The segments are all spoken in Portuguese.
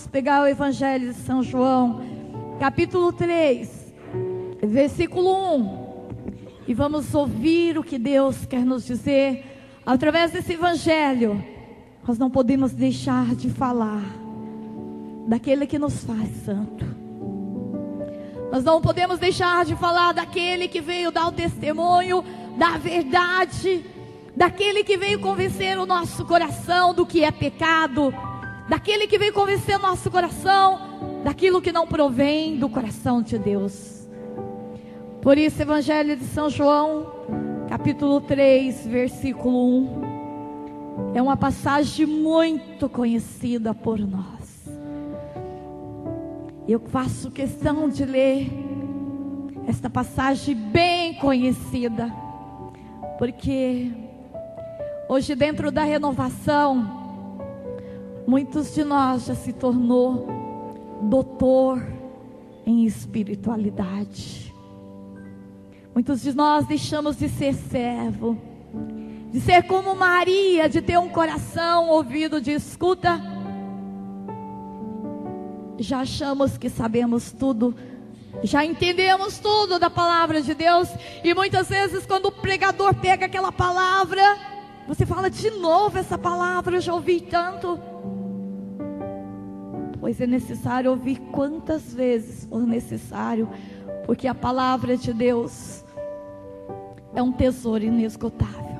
vamos pegar o Evangelho de São João, capítulo 3, versículo 1. E vamos ouvir o que Deus quer nos dizer através desse Evangelho. Nós não podemos deixar de falar daquele que nos faz santo. Nós não podemos deixar de falar daquele que veio dar o testemunho da verdade, daquele que veio convencer o nosso coração do que é pecado, daquele que veio convencer o nosso coração daquilo que não provém do coração de Deus. Por isso, Evangelho de São João, capítulo 3, versículo 1, é uma passagem muito conhecida por nós. Eu faço questão de ler esta passagem bem conhecida, porque hoje, dentro da renovação, muitos de nós já se tornou doutor em espiritualidade. Muitos de nós deixamos de ser servo, de ser como Maria, de ter um coração ouvido de escuta. Já achamos que sabemos tudo, já entendemos tudo da palavra de Deus. E muitas vezes, quando o pregador pega aquela palavra, você fala: de novo essa palavra, eu já ouvi tanto. Pois é necessário ouvir quantas vezes for necessário, porque a palavra de Deus é um tesouro inesgotável.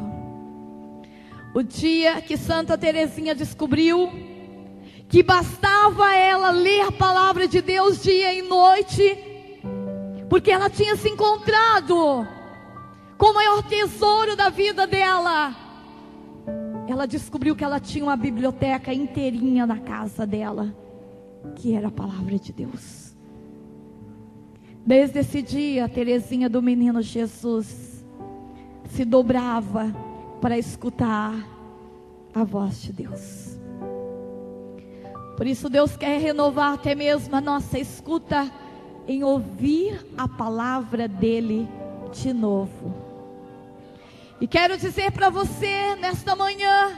O dia que Santa Teresinha descobriu que bastava ela ler a palavra de Deus dia e noite, porque ela tinha se encontrado com o maior tesouro da vida dela. Ela descobriu que ela tinha uma biblioteca inteirinha na casa dela, que era a palavra de Deus. Desde esse dia, a Teresinha do Menino Jesus se dobrava para escutar a voz de Deus. Por isso Deus quer renovar até mesmo a nossa escuta em ouvir a palavra dele de novo. E quero dizer para você nesta manhã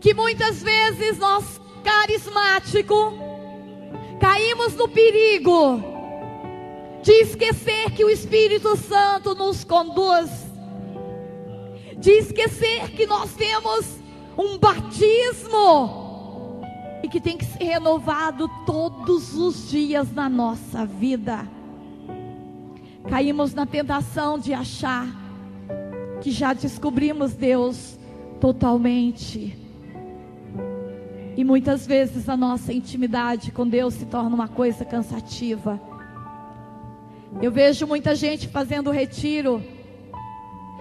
que muitas vezes nós, carismáticos, caímos no perigo de esquecer que o Espírito Santo nos conduz, de esquecer que nós temos um batismo e que tem que ser renovado todos os dias na nossa vida. Caímos na tentação de achar que já descobrimos Deus totalmente. E muitas vezes a nossa intimidade com Deus se torna uma coisa cansativa. Eu vejo muita gente fazendo retiro,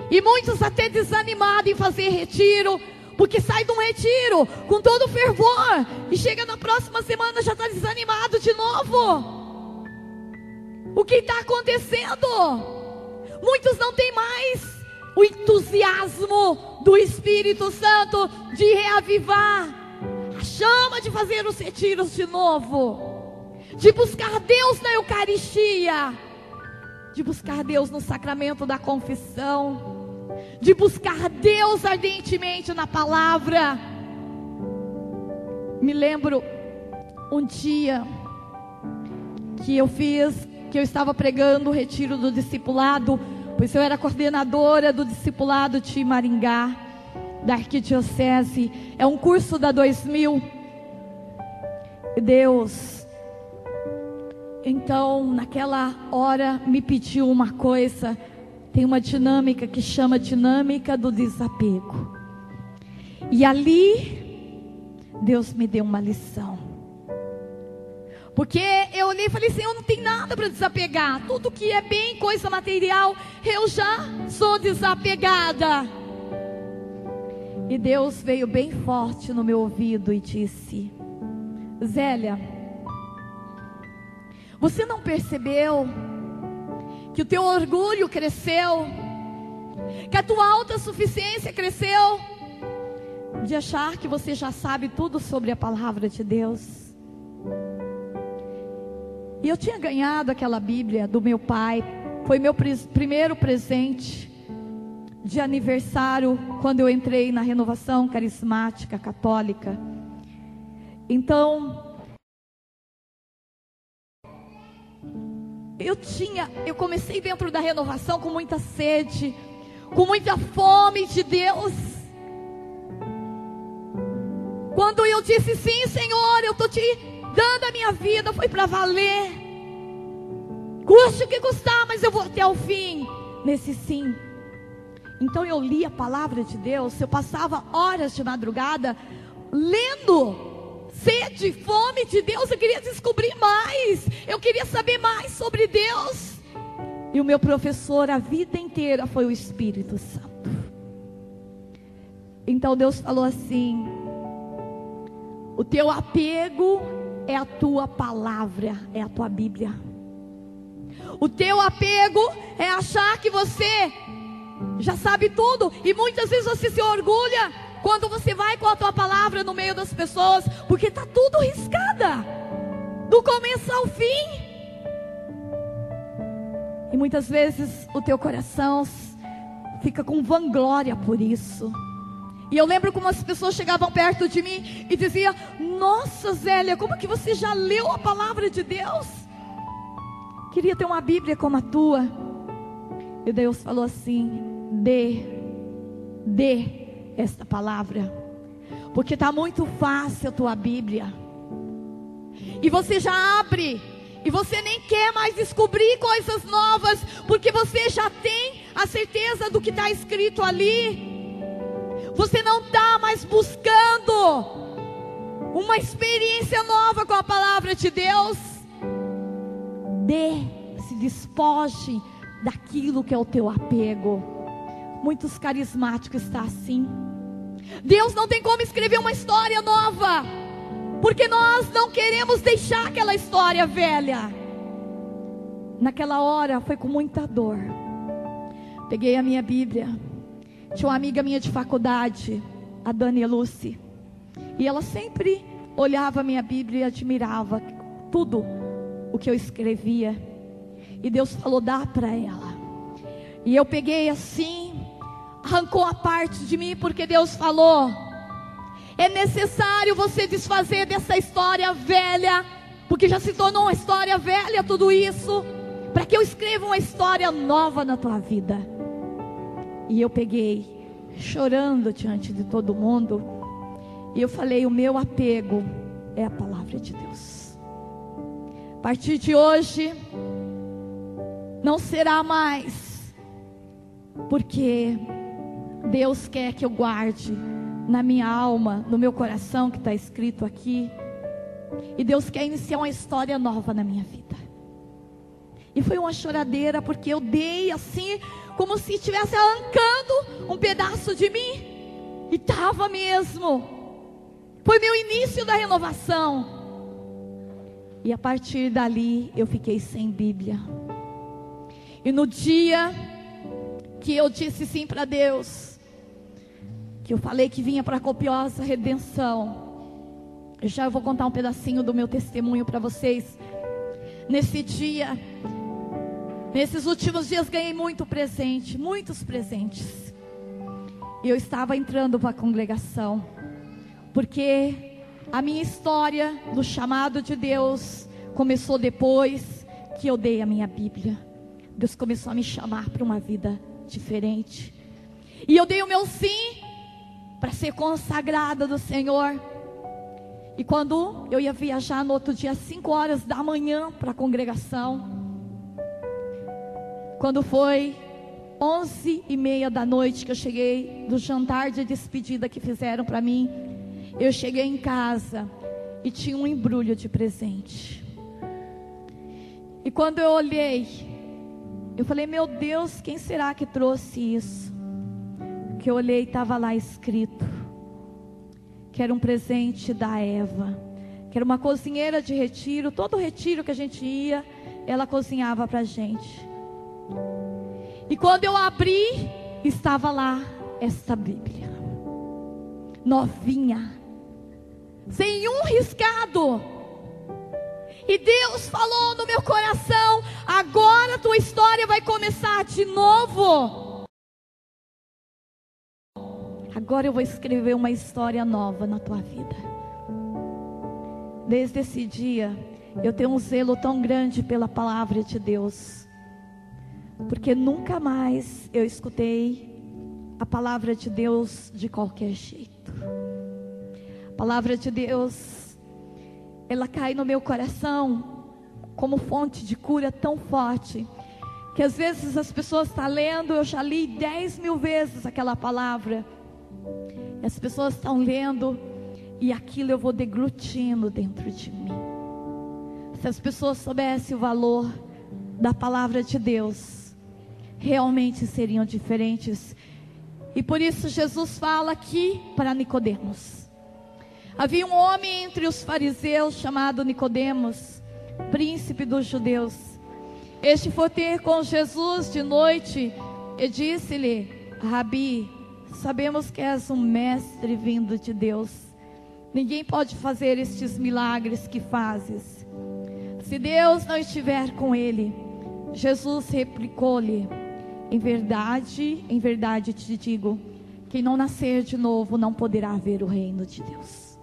e muitos até desanimados em fazer retiro, porque sai de um retiro com todo fervor e chega na próxima semana já está desanimado de novo. O que está acontecendo? Muitos não têm mais o entusiasmo do Espírito Santo de reavivar a chama de fazer os retiros de novo, de buscar Deus na Eucaristia, de buscar Deus no sacramento da confissão, de buscar Deus ardentemente na palavra. Me lembro um dia que eu estava pregando o retiro do discipulado, pois eu era coordenadora do discipulado de Maringá, da arquidiocese. É um curso da 2000. Deus, então, naquela hora me pediu uma coisa. Tem uma dinâmica que chama dinâmica do desapego. E ali Deus me deu uma lição. Porque eu olhei e falei assim: eu não tenho nada para desapegar. Tudo que é bem coisa material, eu já sou desapegada. E Deus veio bem forte no meu ouvido e disse: Zélia, você não percebeu que o teu orgulho cresceu, que a tua autossuficiência cresceu, de achar que você já sabe tudo sobre a palavra de Deus? E eu tinha ganhado aquela Bíblia do meu pai, foi meu primeiro presente de aniversário, quando eu entrei na renovação carismática católica. Então, eu comecei dentro da renovação com muita sede, com muita fome de Deus. Quando eu disse sim, Senhor, eu estou te dando a minha vida, foi para valer. Custe o que custar, mas eu vou até o fim nesse sim. Então eu li a palavra de Deus, eu passava horas de madrugada lendo. Sede, fome de Deus, eu queria descobrir mais, eu queria saber mais sobre Deus. E o meu professor a vida inteira foi o Espírito Santo. Então Deus falou assim: o teu apego é a tua palavra, é a tua Bíblia. O teu apego é achar que você já sabe tudo, e muitas vezes você se orgulha quando você vai com a tua palavra no meio das pessoas, porque está tudo riscada, do começo ao fim. E muitas vezes o teu coração fica com vanglória por isso. E eu lembro como as pessoas chegavam perto de mim e diziam: nossa, Zélia, como que você já leu a palavra de Deus? Queria ter uma Bíblia como a tua. E Deus falou assim: dê esta palavra, porque está muito fácil a tua Bíblia, e você já abre, e você nem quer mais descobrir coisas novas, porque você já tem a certeza do que está escrito ali. Você não está mais buscando uma experiência nova com a palavra de Deus. Se despoje daquilo que é o teu apego. Muitos carismáticos estão assim. Deus não tem como escrever uma história nova, porque nós não queremos deixar aquela história velha. Naquela hora foi com muita dor. Peguei a minha Bíblia. Tinha uma amiga minha de faculdade, a Dani Lucy, e ela sempre olhava a minha Bíblia e admirava tudo o que eu escrevia. E Deus falou: dá para ela. E eu peguei assim, arrancou a parte de mim, porque Deus falou: é necessário você desfazer dessa história velha, porque já se tornou uma história velha tudo isso, para que eu escreva uma história nova na tua vida. E eu peguei, chorando diante de todo mundo, e eu falei: o meu apego é a palavra de Deus. A partir de hoje não será mais, porque Deus quer que eu guarde na minha alma, no meu coração, que está escrito aqui. E Deus quer iniciar uma história nova na minha vida. E foi uma choradeira, porque eu dei assim, como se estivesse arrancando um pedaço de mim. E estava mesmo. Foi meu início da renovação. E a partir dali eu fiquei sem Bíblia. E no dia que eu disse sim para Deus, que eu falei que vinha para a copiosa redenção, eu vou contar um pedacinho do meu testemunho para vocês. Nesse dia, nesses últimos dias, ganhei muito presente, muitos presentes. E eu estava entrando para a congregação, porque a minha história do chamado de Deus começou depois que eu dei a minha Bíblia. Deus começou a me chamar para uma vida diferente. E eu dei o meu sim para ser consagrada do Senhor. E quando eu ia viajar no outro dia, às 5 horas da manhã, para a congregação, quando foi 11h30 da noite que eu cheguei do jantar de despedida que fizeram para mim, eu cheguei em casa e tinha um embrulho de presente. E quando eu olhei, eu falei: meu Deus, quem será que trouxe isso? Que eu olhei, estava lá escrito que era um presente da Eva, que era uma cozinheira de retiro. Todo retiro que a gente ia, ela cozinhava para a gente. E quando eu abri, estava lá esta Bíblia, novinha, sem um riscado. E Deus falou no meu coração: agora a tua história vai começar de novo. Agora eu vou escrever uma história nova na tua vida. desde esse dia, eu tenho um zelo tão grande pela palavra de Deus, porque nunca mais eu escutei a palavra de Deus de qualquer jeito. A palavra de Deus, ela cai no meu coração como fonte de cura tão forte, que às vezes as pessoas estão lendo, eu já li 10.000 vezes aquela palavra, e as pessoas estão lendo, e aquilo eu vou deglutindo dentro de mim. Se as pessoas soubessem o valor da palavra de Deus, realmente seriam diferentes. E por isso Jesus fala aqui para Nicodemos. Havia um homem entre os fariseus chamado Nicodemos, príncipe dos judeus. Este foi ter com Jesus de noite e disse-lhe: Rabi, sabemos que és um mestre vindo de Deus. Ninguém pode fazer estes milagres que fazes se Deus não estiver com ele. Jesus replicou-lhe: em verdade te digo, quem não nascer de novo não poderá ver o reino de Deus.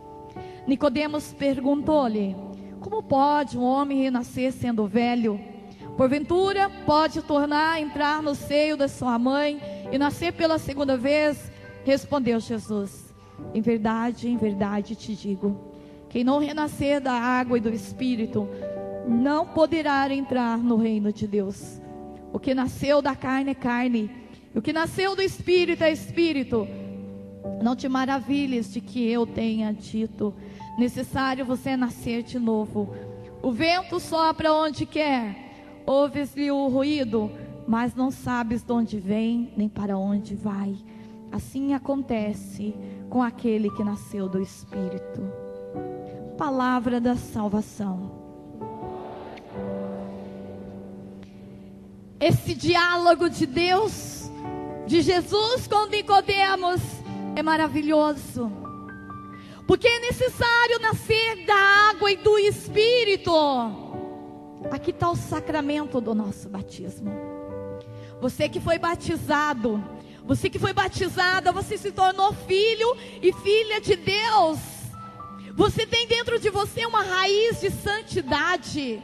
Nicodemos perguntou-lhe: como pode um homem renascer sendo velho? Porventura pode tornar a entrar no seio da sua mãe e nascer pela segunda vez? Respondeu Jesus: em verdade te digo, quem não renascer da água e do Espírito não poderá entrar no reino de Deus. O que nasceu da carne é carne, e o que nasceu do Espírito é Espírito. Não te maravilhes de que eu tenha dito: necessário você é nascer de novo. O vento sopra onde quer, ouves-lhe o ruído, mas não sabes de onde vem, nem para onde vai. Assim acontece com aquele que nasceu do Espírito. Palavra da salvação. Esse diálogo de Deus, de Jesus com Nicodemos, é maravilhoso, porque é necessário nascer da água e do Espírito. Aqui está o sacramento do nosso batismo. Você que foi batizado, você que foi batizada, você se tornou filho e filha de Deus. Você tem dentro de você uma raiz de santidade.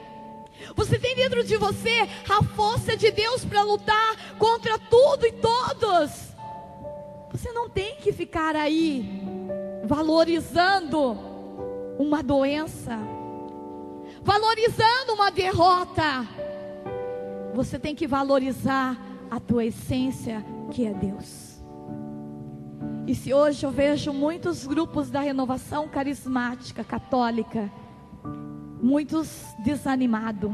Você tem dentro de você a força de Deus para lutar contra tudo e todos. Você não tem que ficar aí valorizando uma doença, valorizando uma derrota. Você tem que valorizar a tua essência, que é Deus. E se hoje eu vejo muitos grupos da renovação carismática católica, muitos desanimados,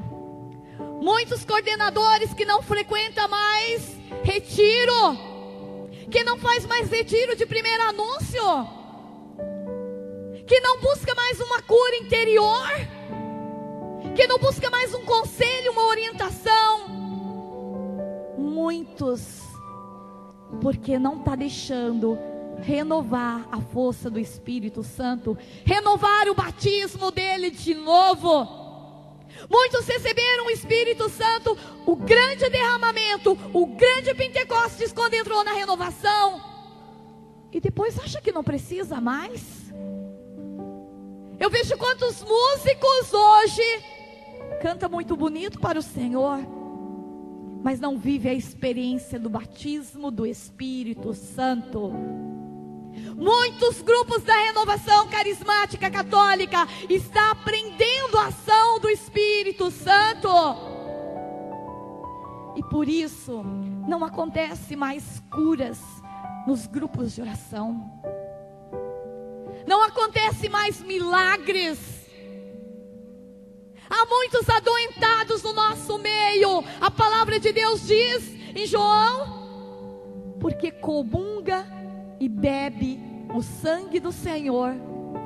muitos coordenadores que não frequentam mais retiro, que não faz mais retiro de primeiro anúncio, que não busca mais uma cura interior, que não busca mais um conselho, uma orientação. Muitos, porque não está deixando renovar a força do Espírito Santo, renovar o batismo dele de novo. Muitos receberam o Espírito Santo, o grande derramamento, o grande Pentecostes, quando entrou na renovação, e depois acha que não precisa mais. Eu vejo quantos músicos hoje cantam muito bonito para o Senhor, mas não vive a experiência do batismo do Espírito Santo. Muitos grupos da renovação carismática católica estão aprendendo a ação do Espírito Santo, e por isso não acontece mais curas nos grupos de oração, não acontece mais milagres. Há muitos adoentados no nosso meio. A palavra de Deus diz em João: porque comunga e bebe o sangue do Senhor,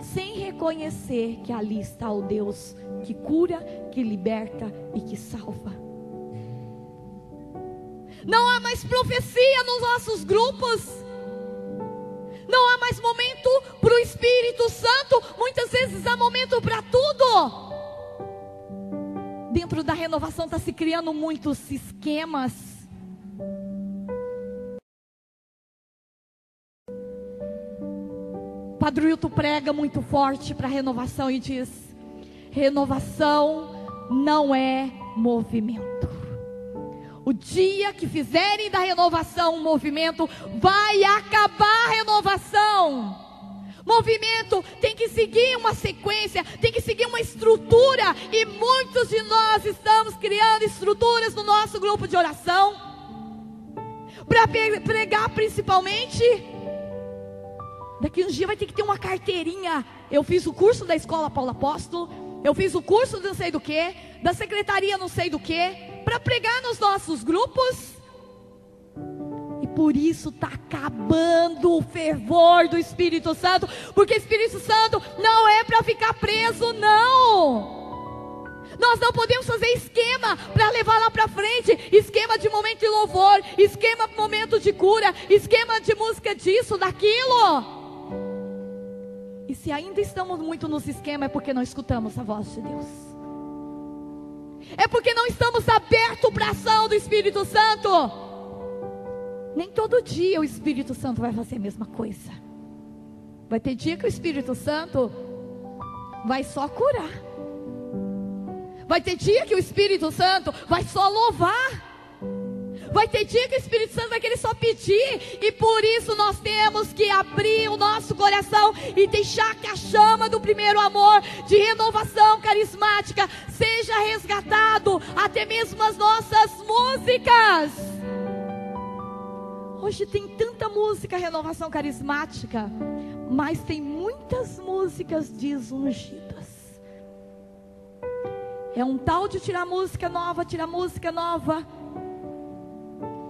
sem reconhecer que ali está o Deus que cura, que liberta e que salva. Não há mais profecia nos nossos grupos, não há mais momento para o Espírito Santo. Muitas vezes há momento para tudo. Dentro da renovação está se criando muitos esquemas. Padre Hilton prega muito forte para a renovação e diz: renovação não é movimento. O dia que fizerem da renovação um movimento, vai acabar a renovação. Movimento tem que seguir uma sequência, tem que seguir uma estrutura. E muitos de nós estamos criando estruturas no nosso grupo de oração, para pregar principalmente. Daqui uns dias vai ter que ter uma carteirinha. Eu fiz o curso da Escola Paulo Apóstolo, eu fiz o curso de não sei do que, da secretaria não sei do que, para pregar nos nossos grupos. E por isso está acabando o fervor do Espírito Santo, porque o Espírito Santo não é para ficar preso, não. Nós não podemos fazer esquema para levar lá para frente, esquema de momento de louvor, esquema de momento de cura, esquema de música disso, daquilo. E se ainda estamos muito nos esquemas, é porque não escutamos a voz de Deus. É porque não estamos abertos para a ação do Espírito Santo. Nem todo dia o Espírito Santo vai fazer a mesma coisa. Vai ter dia que o Espírito Santo vai só curar. Vai ter dia que o Espírito Santo vai só louvar. Vai ter dia que o Espírito Santo vai querer só pedir. E por isso nós temos que abrir o nosso coração e deixar que a chama do primeiro amor, de renovação carismática, seja resgatado. Até mesmo as nossas músicas. Hoje tem tanta música renovação carismática, mas tem muitas músicas desungidas. É um tal de tirar música nova.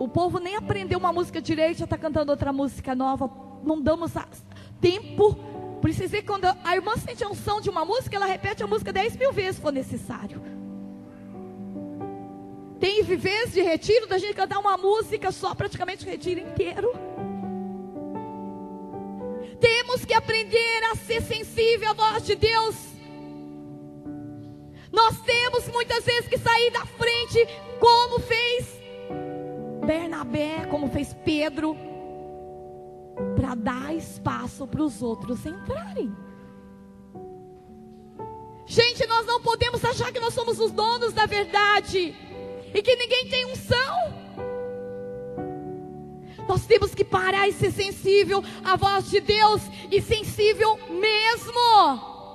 O povo nem aprendeu uma música direito, já está cantando outra música nova. Não damos tempo. Por isso que quando a irmã sente a unção de uma música, ela repete a música 10.000 vezes se for necessário. Tem vezes de retiro da gente cantar uma música só, praticamente o retiro inteiro. Temos que aprender a ser sensível à voz de Deus. Nós temos muitas vezes que sair da frente, como fez Bernabé, como fez Pedro, para dar espaço para os outros entrarem. Gente, nós não podemos achar que nós somos os donos da verdade e que ninguém tem unção. Nós temos que parar e ser sensível à voz de Deus, e sensível mesmo.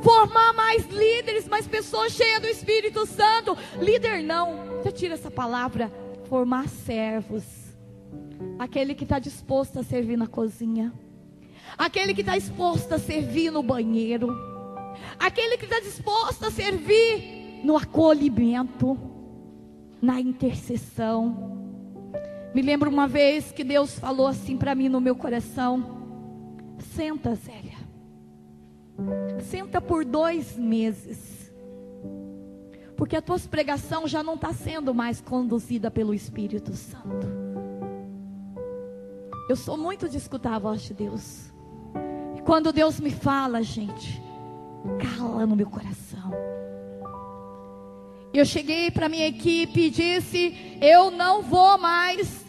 Formar mais líderes, mais pessoas cheias do Espírito Santo. Líder não, já tira essa palavra. Formar servos. Aquele que está disposto a servir na cozinha, aquele que está disposto a servir no banheiro, aquele que está disposto a servir no acolhimento, na intercessão. Me lembro uma vez que Deus falou assim para mim no meu coração: senta, Zélia, senta por 2 meses, porque a tua pregação já não está sendo mais conduzida pelo Espírito Santo. Eu sou muito de escutar a voz de Deus. E quando Deus me fala, gente, cala no meu coração. Eu cheguei para minha equipe e disse: eu não vou mais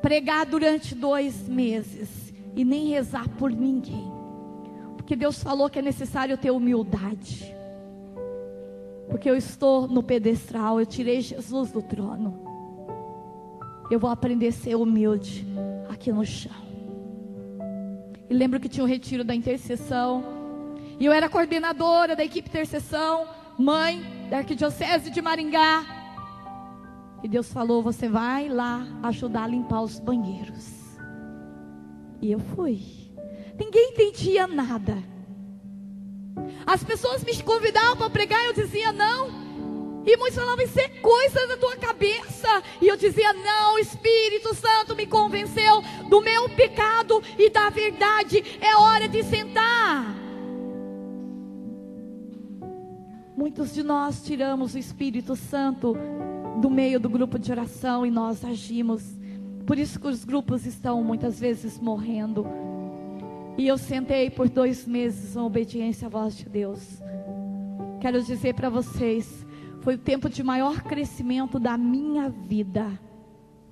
pregar durante 2 meses e nem rezar por ninguém, porque Deus falou que é necessário ter humildade. Porque eu estou no pedestral, eu tirei Jesus do trono. Eu vou aprender a ser humilde aqui no chão. E lembro que tinha um retiro da intercessão, e eu era coordenadora da equipe intercessão, mãe da Arquidiocese de Maringá. E Deus falou: você vai lá ajudar a limpar os banheiros. E eu fui. Ninguém entendia nada. As pessoas me convidavam para pregar e eu dizia não. E muitos falavam: isso é coisa da tua cabeça. E eu dizia: não, o Espírito Santo me convenceu do meu pecado e da verdade. É hora de sentar. Muitos de nós tiramos o Espírito Santo do meio do grupo de oração e nós agimos. Por isso que os grupos estão muitas vezes morrendo. E eu sentei por 2 meses em obediência à voz de Deus. Quero dizer para vocês, foi o tempo de maior crescimento da minha vida.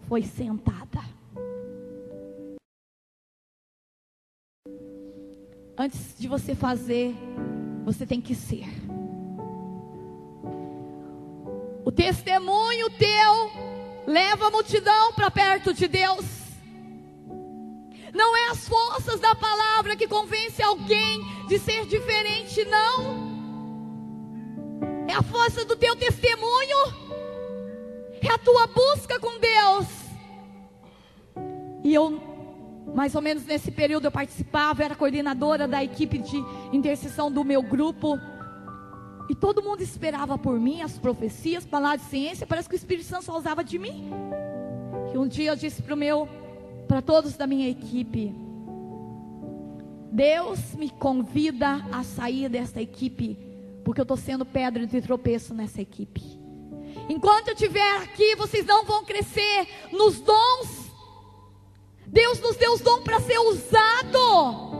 Foi sentada. Antes de você fazer, você tem que ser. O testemunho teu leva a multidão para perto de Deus. Não é as forças da palavra que convence alguém de ser diferente, não. É a força do teu testemunho. É a tua busca com Deus. E eu, mais ou menos nesse período, eu participava, era coordenadora da equipe de intercessão do meu grupo. E todo mundo esperava por mim, as profecias, palavras de ciência. Parece que o Espírito Santo só usava de mim. E um dia eu disse para todos da minha equipe: Deus me convida a sair dessa equipe, porque eu estou sendo pedra de tropeço nessa equipe. Enquanto eu estiver aqui, vocês não vão crescer nos dons. Deus nos deu os dons para ser usado.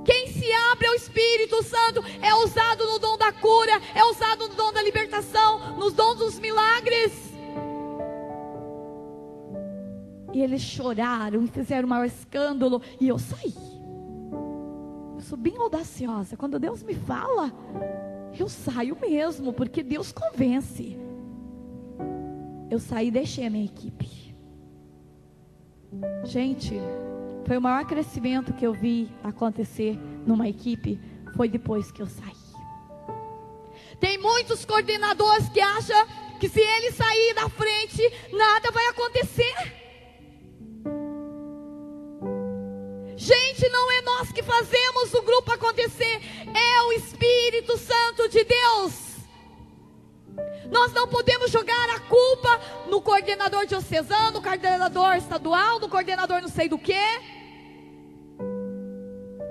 Quem se abre ao Espírito Santo é usado no dom da cura, é usado no dom da libertação, nos dons dos milagres. E eles choraram e fizeram o maior escândalo, e eu saí. Eu sou bem audaciosa. Quando Deus me fala, eu saio mesmo, porque Deus convence. Eu saí e deixei a minha equipe. Gente, foi o maior crescimento que eu vi acontecer numa equipe, foi depois que eu saí. Tem muitos coordenadores que acham que se ele sair da frente, nada vai acontecer. Gente, não é nós que fazemos o grupo acontecer, é o Espírito Santo de Deus. Nós não podemos jogar a culpa no coordenador diocesano, no coordenador estadual, no coordenador não sei do que.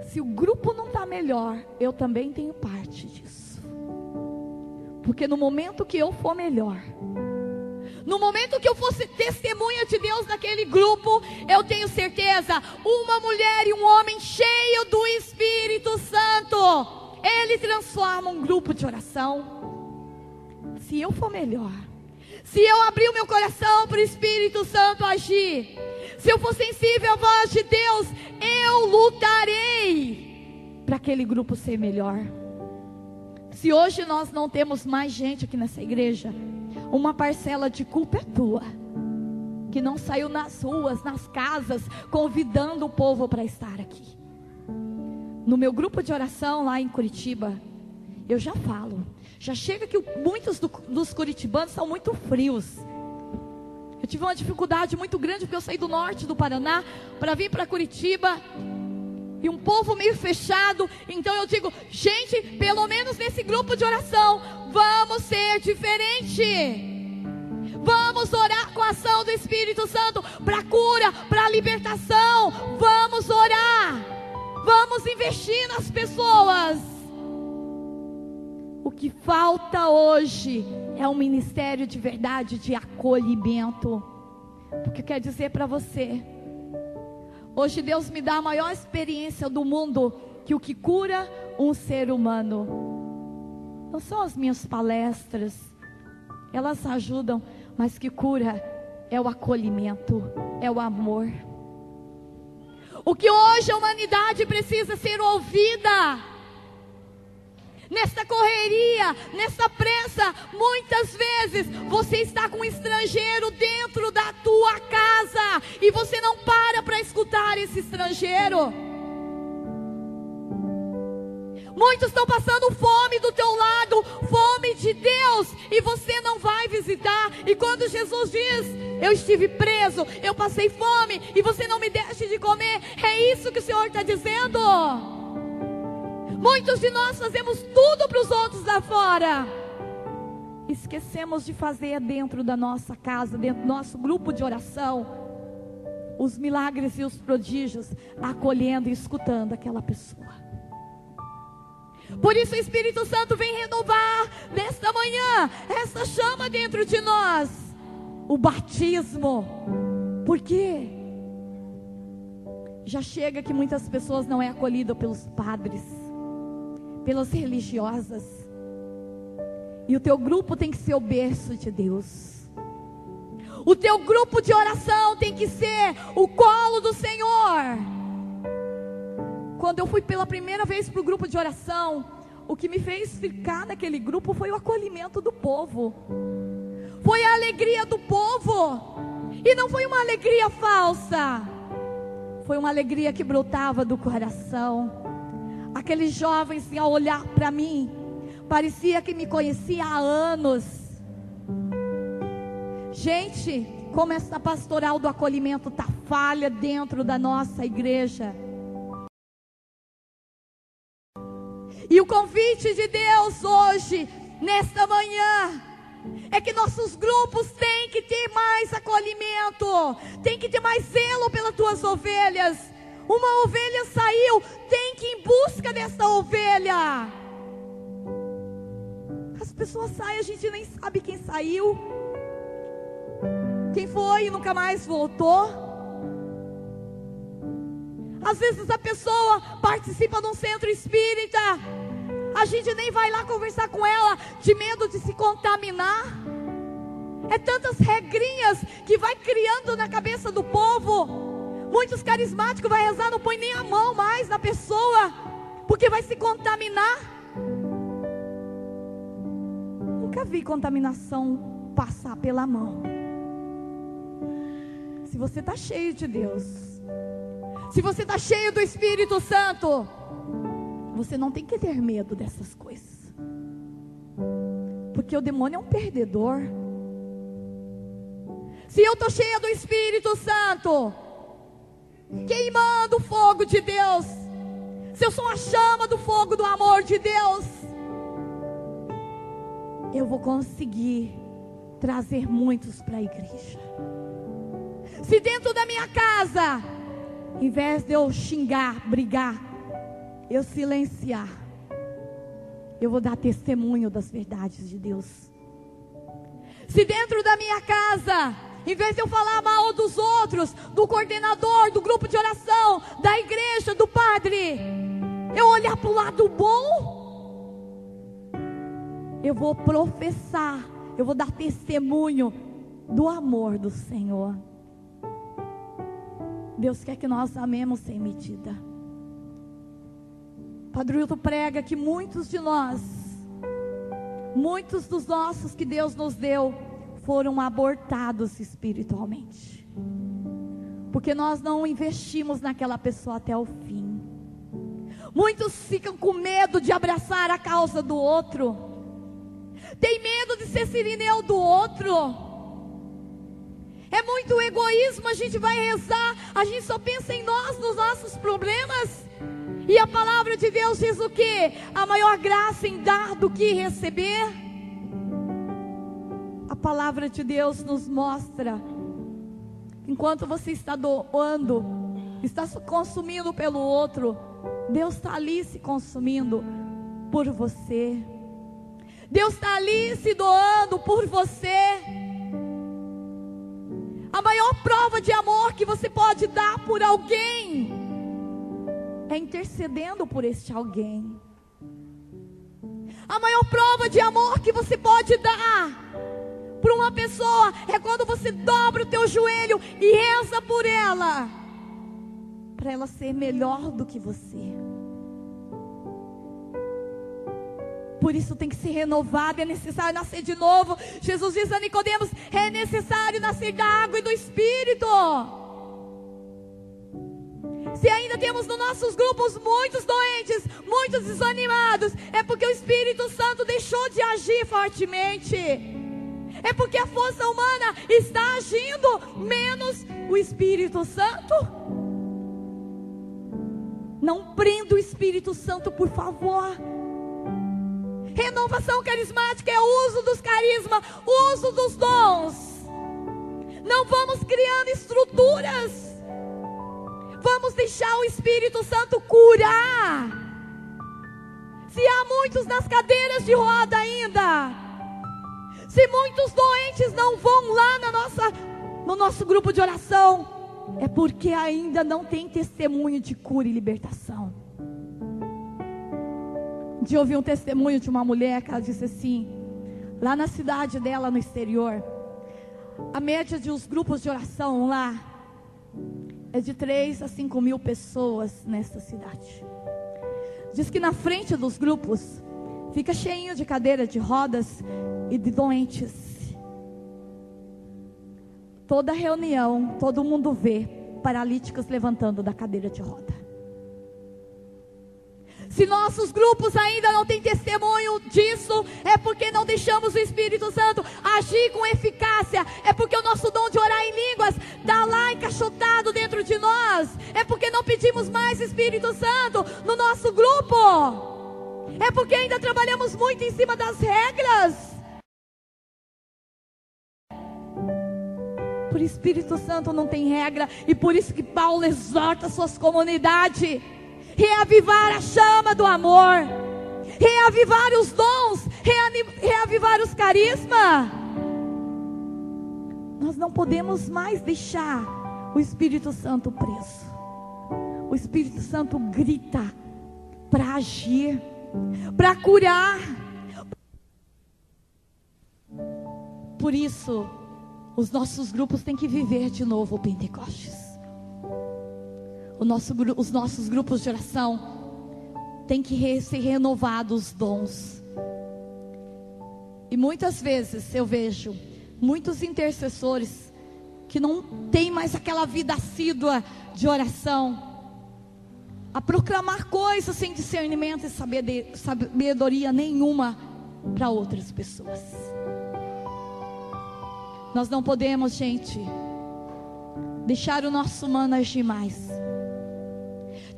Se o grupo não está melhor, eu também tenho parte disso. Porque no momento que eu for melhor, no momento que eu fosse testemunha de Deus naquele grupo, eu tenho certeza, uma mulher e um homem cheio do Espírito Santo, ele transforma um grupo de oração. Se eu for melhor, se eu abrir o meu coração para o Espírito Santo agir, se eu for sensível à voz de Deus, eu lutarei para aquele grupo ser melhor. Se hoje nós não temos mais gente aqui nessa igreja, uma parcela de culpa é tua, que não saiu nas ruas, nas casas, convidando o povo para estar aqui. No meu grupo de oração lá em Curitiba, eu já falo, já chega que muitos dos curitibanos são muito frios. Eu tive uma dificuldade muito grande, porque eu saí do norte do Paraná para vir para Curitiba, e um povo meio fechado. Então eu digo, gente, pelo menos nesse grupo de oração, vamos ser diferente. Vamos orar com a ação do Espírito Santo para cura, para libertação. Vamos orar, vamos investir nas pessoas. O que falta hoje é um ministério de verdade, de acolhimento. Porque eu quero dizer para você, hoje Deus me dá a maior experiência do mundo, que o que cura um ser humano não são as minhas palestras, elas ajudam, mas que cura é o acolhimento, é o amor. O que hoje a humanidade precisa ser ouvida. Nessa correria, nessa pressa, muitas vezes você está com um estrangeiro dentro da tua casa e você não para escutar esse estrangeiro. Muitos estão passando fome do teu lado, fome de Deus, e você não vai visitar. E quando Jesus diz, eu estive preso, eu passei fome e você não me deixa de comer, é isso que o Senhor está dizendo. Muitos de nós fazemos tudo para os outros lá fora, esquecemos de fazer dentro da nossa casa, dentro do nosso grupo de oração, os milagres e os prodígios, acolhendo e escutando aquela pessoa. Por isso o Espírito Santo vem renovar nesta manhã essa chama dentro de nós, o batismo. Por quê? Já chega que muitas pessoas não é acolhida pelos padres, pelas religiosas, e o teu grupo tem que ser o berço de Deus. O teu grupo de oração tem que ser o colo do Senhor. Quando eu fui pela primeira vez para o grupo de oração, o que me fez ficar naquele grupo foi o acolhimento do povo. Foi a alegria do povo. E não foi uma alegria falsa. Foi uma alegria que brotava do coração. Aqueles jovens, ao olhar para mim, parecia que me conhecia há anos. Gente, como essa pastoral do acolhimento está falha dentro da nossa igreja. E o convite de Deus hoje, nesta manhã, é que nossos grupos têm que ter mais acolhimento, tem que ter mais zelo pelas tuas ovelhas. Uma ovelha saiu, tem que ir em busca dessa ovelha. As pessoas saem, a gente nem sabe quem saiu, quem foi e nunca mais voltou. Às vezes a pessoa participa de um centro espírita, a gente nem vai lá conversar com ela, de medo de se contaminar. É tantas regrinhas que vai criando na cabeça do povo. Muitos carismáticos vai rezar, não põe nem a mão mais na pessoa, porque vai se contaminar. Nunca vi contaminação passar pela mão. Se você está cheio de Deus, se você está cheio do Espírito Santo, você não tem que ter medo dessas coisas, porque o demônio é um perdedor. Se eu estou cheia do Espírito Santo, queimando o fogo de Deus, se eu sou a chama do fogo do amor de Deus, eu vou conseguir trazer muitos para a igreja. Se dentro da minha casa, em vez de eu xingar, brigar, eu silenciar, eu vou dar testemunho das verdades de Deus. Se dentro da minha casa, em vez de eu falar mal dos outros, do coordenador, do grupo de oração, da igreja, do padre, eu olhar para o lado bom, eu vou professar, eu vou dar testemunho do amor do Senhor. Deus quer que nós amemos sem medida. Padre Wilton prega que muitos de nós, muitos dos nossos que Deus nos deu, foram abortados espiritualmente, porque nós não investimos naquela pessoa até o fim. Muitos ficam com medo de abraçar a causa do outro, tem medo de ser sirineu do outro. É muito egoísmo, a gente vai rezar, a gente só pensa em nós, nos nossos problemas. E a palavra de Deus diz o quê? A maior graça em dar do que receber. A palavra de Deus nos mostra, enquanto você está doando, está se consumindo pelo outro, Deus está ali se consumindo por você. Deus está ali se doando por você. A maior prova de amor que você pode dar por alguém é intercedendo por este alguém. A maior prova de amor que você pode dar para uma pessoa é quando você dobra o teu joelho e reza por ela, para ela ser melhor do que você. Por isso tem que ser renovado, é necessário nascer de novo. Jesus diz a Nicodemos, é necessário nascer da água e do Espírito. Se ainda temos nos nossos grupos muitos doentes, muitos desanimados, é porque o Espírito Santo deixou de agir fortemente. É porque a força humana está agindo, menos o Espírito Santo. Não prenda o Espírito Santo, por favor. Renovação carismática é o uso dos carismas, o uso dos dons. Não vamos criando estruturas. Vamos deixar o Espírito Santo curar. Se há muitos nas cadeiras de roda ainda, se muitos doentes não vão lá no nosso grupo de oração, é porque ainda não tem testemunho de cura e libertação. De ouvir um testemunho de uma mulher que ela disse assim, lá na cidade dela, no exterior, a média de os grupos de oração lá é de 3 a 5 mil pessoas nessa cidade. Diz que na frente dos grupos fica cheinho de cadeira de rodas e de doentes. Toda reunião, todo mundo vê paralíticos levantando da cadeira de roda. Se nossos grupos ainda não têm testemunho disso, é porque não deixamos o Espírito Santo agir com eficácia. É porque o nosso dom de orar em línguas está lá encaixotado dentro de nós. É porque não pedimos mais Espírito Santo no nosso grupo. É porque ainda trabalhamos muito em cima das regras. Por Espírito Santo não tem regra. E por isso que Paulo exorta suas comunidades: reavivar a chama do amor, reavivar os dons, reavivar os carismas. Nós não podemos mais deixar o Espírito Santo preso. O Espírito Santo grita para agir, para curar. Por isso, os nossos grupos têm que viver de novo o Pentecostes. Os nossos grupos de oração têm que ser renovados os dons. E muitas vezes eu vejo muitos intercessores que não têm mais aquela vida assídua de oração, a proclamar coisas sem discernimento e sabedoria nenhuma para outras pessoas. Nós não podemos, gente, deixar o nosso humano agir mais.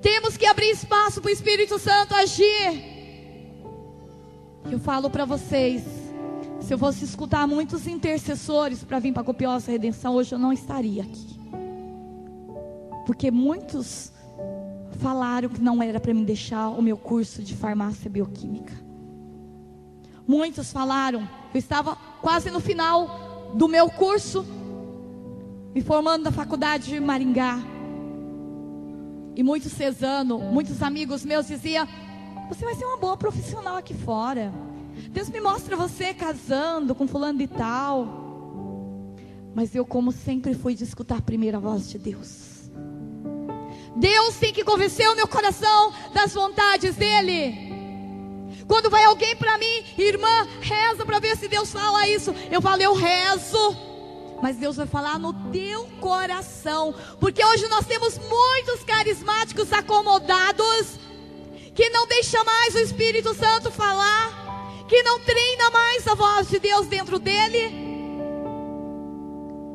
Temos que abrir espaço para o Espírito Santo agir. Eu falo para vocês, se eu fosse escutar muitos intercessores para vir para a Copiosa Redenção, hoje eu não estaria aqui. Porque muitos falaram que não era para mim deixar o meu curso de farmácia bioquímica. Muitos falaram, eu estava quase no final do meu curso, me formando na faculdade de Maringá. E muitos cesanos, muitos amigos meus diziam: você vai ser uma boa profissional aqui fora. Deus me mostra você casando com fulano de tal. Mas eu, como sempre, fui de escutar primeiro a voz de Deus. Deus tem que convencer o meu coração das vontades dEle. Quando vai alguém para mim: irmã, reza para ver se Deus fala isso. Eu falo: eu rezo. Mas Deus vai falar no teu coração. Porque hoje nós temos muitos carismáticos acomodados, que não deixam mais o Espírito Santo falar, que não treina mais a voz de Deus dentro dele.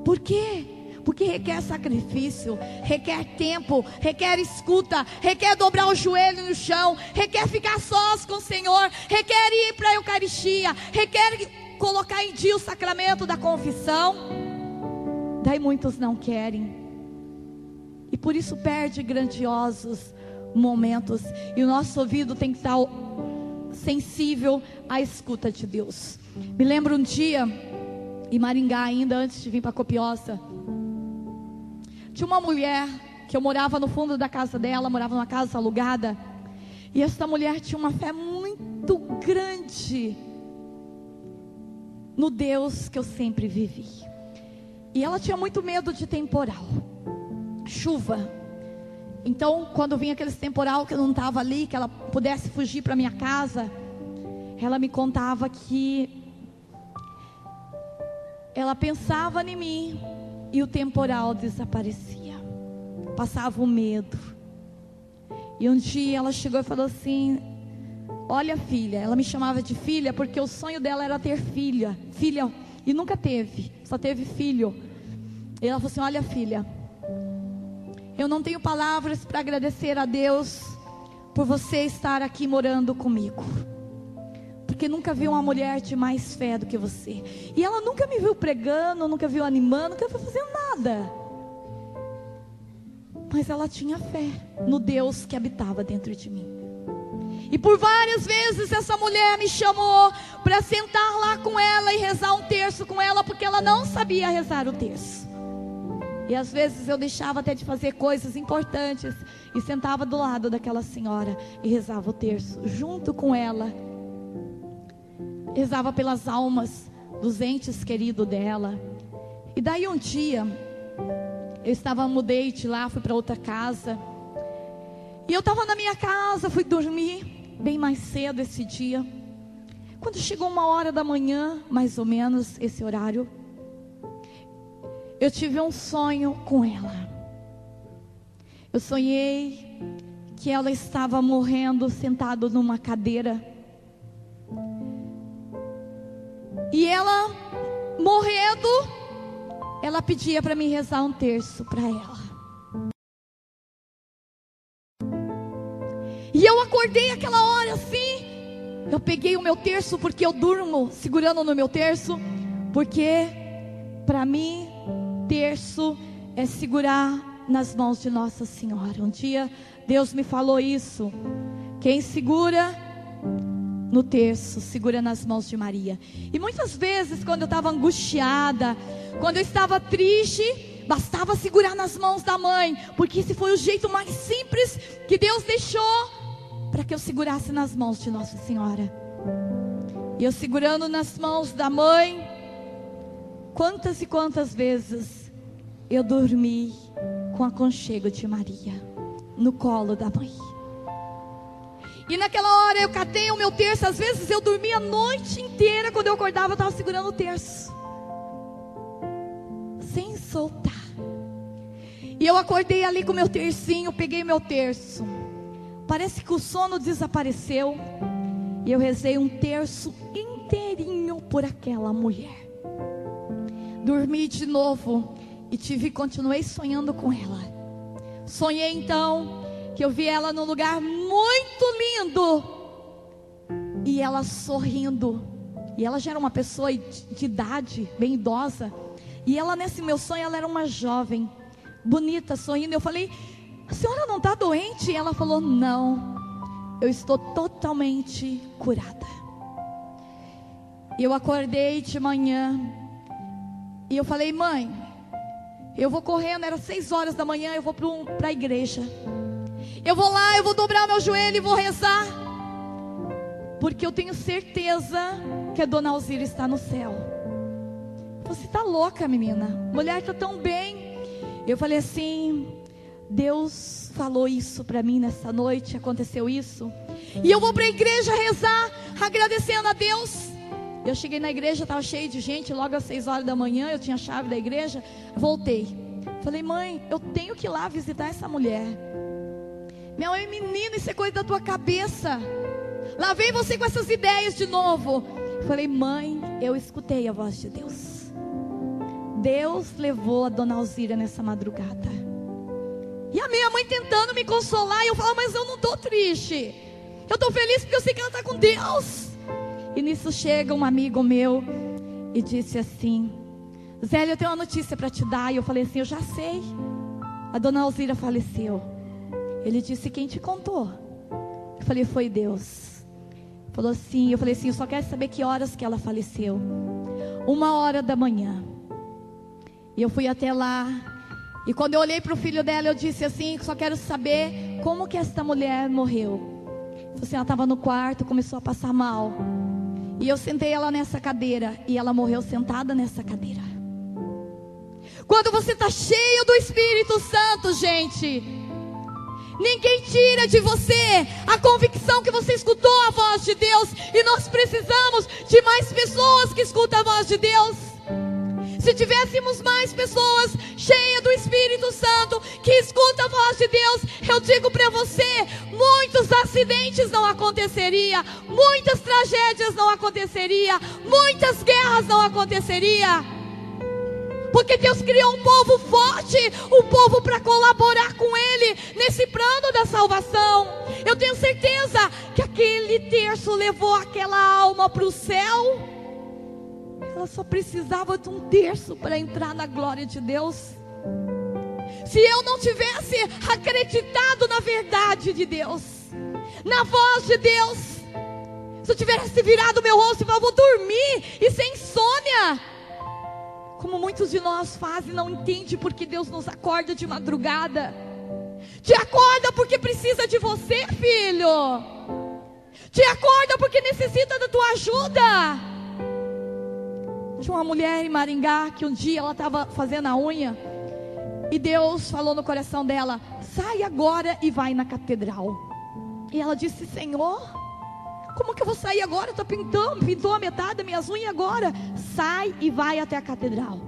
Por quê? Porque requer sacrifício, requer tempo, requer escuta, requer dobrar o joelho no chão, requer ficar sós com o Senhor, requer ir para a Eucaristia, requer colocar em dia o sacramento da confissão. Daí muitos não querem, e por isso perde grandiosos momentos. E o nosso ouvido tem que estar sensível à escuta de Deus. Me lembro um dia, em Maringá ainda, antes de vir para Copiosa, tinha uma mulher que eu morava no fundo da casa dela, morava numa casa alugada. E essa mulher tinha uma fé muito grande no Deus que eu sempre vivi. E ela tinha muito medo de temporal, chuva. Então, quando vinha aqueles temporal que eu não estava ali, que ela pudesse fugir para minha casa, ela me contava que ela pensava em mim e o temporal desaparecia. Passava o medo. E um dia ela chegou e falou assim: olha, filha. Ela me chamava de filha porque o sonho dela era ter filha. Filha, e nunca teve, só teve filho. E ela falou assim: olha, filha, eu não tenho palavras para agradecer a Deus por você estar aqui morando comigo, porque nunca vi uma mulher de mais fé do que você. E ela nunca me viu pregando, nunca viu animando, nunca viu fazendo nada. Mas ela tinha fé no Deus que habitava dentro de mim. E por várias vezes essa mulher me chamou para sentar lá com ela e rezar um terço com ela, porque ela não sabia rezar o terço. E às vezes eu deixava até de fazer coisas importantes e sentava do lado daquela senhora e rezava o terço junto com ela. Rezava pelas almas dos entes queridos dela. E daí um dia eu mudei de lá, fui para outra casa. E eu estava na minha casa, fui dormir bem mais cedo esse dia. Quando chegou 1h da manhã, mais ou menos esse horário, eu tive um sonho com ela. Eu sonhei que ela estava morrendo sentada numa cadeira. E ela, morrendo, ela pedia para mim rezar um terço para ela. E eu acordei aquela hora assim. Eu peguei o meu terço, porque eu durmo segurando no meu terço. Porque para mim, terço é segurar nas mãos de Nossa Senhora. Um dia Deus me falou isso. Quem segura no terço, segura nas mãos de Maria. E muitas vezes, quando eu estava angustiada, quando eu estava triste, bastava segurar nas mãos da mãe, porque esse foi o jeito mais simples que Deus deixou para que eu segurasse nas mãos de Nossa Senhora. E eu segurando nas mãos da mãe, quantas e quantas vezes eu dormi com o aconchego de Maria no colo da mãe. E naquela hora eu catei o meu terço. Às vezes eu dormia a noite inteira. Quando eu acordava, eu estava segurando o terço, sem soltar. E eu acordei ali com o meu tercinho. Peguei meu terço. Parece que o sono desapareceu. E eu rezei um terço inteirinho por aquela mulher. Dormi de novo. E continuei sonhando com ela. Sonhei então que eu vi ela num lugar muito lindo, e ela sorrindo. E ela já era uma pessoa de idade, bem idosa. E ela, nesse meu sonho, ela era uma jovem, bonita, sorrindo. Eu falei: a senhora não está doente? E ela falou: não, eu estou totalmente curada. E eu acordei de manhã, e eu falei: mãe, eu vou correndo, era 6h da manhã, eu vou para a igreja. Eu vou lá, eu vou dobrar meu joelho e vou rezar, porque eu tenho certeza que a dona Alzira está no céu. Você está louca, menina? A mulher está tão bem. Eu falei assim: Deus falou isso para mim nessa noite, aconteceu isso. E eu vou para a igreja rezar, agradecendo a Deus. Eu cheguei na igreja, estava cheio de gente, logo às 6h da manhã, eu tinha a chave da igreja. Voltei, falei: mãe, eu tenho que ir lá visitar essa mulher. Minha mãe: menina, isso é coisa da tua cabeça. Lá vem você com essas ideias de novo. Falei: mãe, eu escutei a voz de Deus. Deus levou a dona Alzira nessa madrugada. E a minha mãe tentando me consolar. E eu falo: mas eu não estou triste, eu estou feliz porque eu sei que ela está com Deus. E nisso chega um amigo meu e disse assim: Zélia, eu tenho uma notícia para te dar. E eu falei assim: eu já sei, a dona Alzira faleceu. Ele disse: quem te contou? Eu falei: foi Deus. Falou assim, eu falei assim: eu só quero saber que horas que ela faleceu. 1h da manhã. E eu fui até lá. E quando eu olhei para o filho dela, eu disse assim: só quero saber como que esta mulher morreu. Assim, ela estava no quarto, começou a passar mal. E eu sentei ela nessa cadeira, e ela morreu sentada nessa cadeira. Quando você está cheio do Espírito Santo, gente, ninguém tira de você a convicção que você escutou a voz de Deus. E nós precisamos de mais pessoas que escutam a voz de Deus. Se tivéssemos mais pessoas cheias do Espírito Santo, que escutam a voz de Deus, eu digo para você, muitos acidentes não aconteceriam, muitas tragédias não aconteceriam, muitas guerras não aconteceriam. Porque Deus criou um povo forte, um povo para colaborar com Ele nesse plano da salvação. Eu tenho certeza que aquele terço levou aquela alma para o céu. Ela só precisava de um terço para entrar na glória de Deus. Se eu não tivesse acreditado na verdade de Deus, na voz de Deus, se eu tivesse virado meu rosto e falado: vou dormir e sem insônia, como muitos de nós fazem, não entende porque Deus nos acorda de madrugada. Te acorda porque precisa de você, filho. Te acorda porque necessita da tua ajuda. Tinha uma mulher em Maringá que um dia ela estava fazendo a unha, e Deus falou no coração dela: sai agora e vai na catedral. E ela disse: Senhor, Como que eu vou sair agora? Estou pintando, pintou a metade das minhas unhas agora. Sai e vai até a catedral.